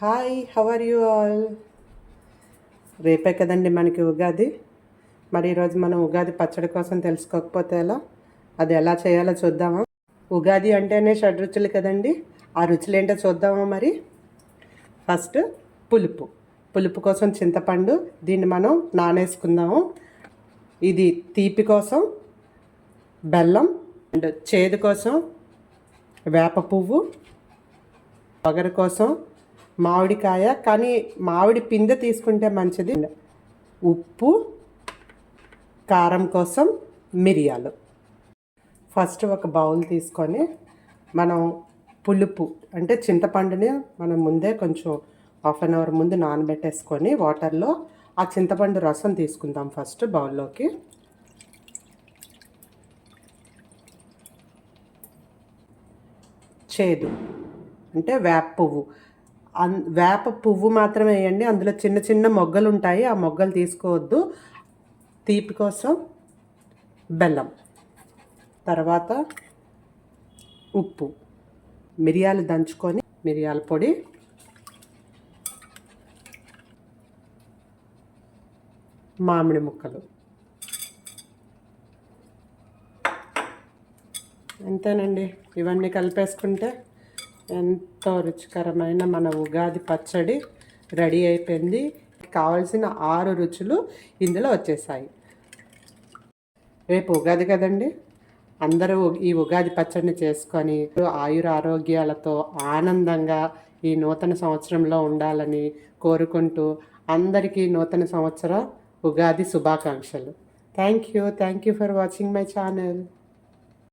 Hi, how are you all? రేపే కదండి మనకి ఉగాది. మరి ఈరోజు మనం ఉగాది పచ్చడి కోసం తెలుసుకోకపోతే ఎలా? అది ఎలా చేయాలో చూద్దామా? ఉగాది అంటేనే షడ్రుచులు కదండి. ఆ రుచులు ఏంటో చూద్దామా మరి? ఫస్ట్ పులుపు. పులుపు కోసం చింతపండు, దీన్ని మనం నానేసుకుందాము. ఇది తీపి కోసం బెల్లం, అండ్ చేదు కోసం వేప పువ్వు, వగరు కోసం మామిడికాయ, కానీ మామిడి పిందె తీసుకుంటే మంచిది. ఉప్పు, కారం కోసం మిరియాలు. ఫస్ట్ ఒక బౌల్ తీసుకొని మనం పులుపు అంటే చింతపండుని మనం ముందే కొంచెం హాఫ్ అన్ అవర్ ముందు నానబెట్టేసుకొని వాటర్లో ఆ చింతపండు రసం తీసుకుందాం ఫస్ట్ బౌల్లోకి. చేదు అంటే వేప పువ్వు. వేప పువ్వు మాత్రమే వేయండి, అందులో చిన్న చిన్న మొగ్గలు ఉంటాయి, ఆ మొగ్గలు తీసుకోవద్దు. తీపి కోసం బెల్లం, తర్వాత ఉప్పు, మిరియాలు దంచుకొని మిరియాల పొడి, మామిడి ముక్కలు. అంతేనండి, ఇవన్నీ కలిపేసుకుంటే ఎంతో రుచికరమైన మన ఉగాది పచ్చడి రెడీ అయిపోయింది. కావాల్సిన 6 రుచులు ఇందులో వచ్చేసాయి. రేపు ఉగాది కదండి, అందరూ ఈ ఉగాది పచ్చడిని చేసుకొని ఆయుర ఆరోగ్యాలతో ఆనందంగా ఈ నూతన సంవత్సరంలో ఉండాలని కోరుకుంటూ అందరికీ నూతన సంవత్సర ఉగాది శుభాకాంక్షలు. Thank you for watching my channel.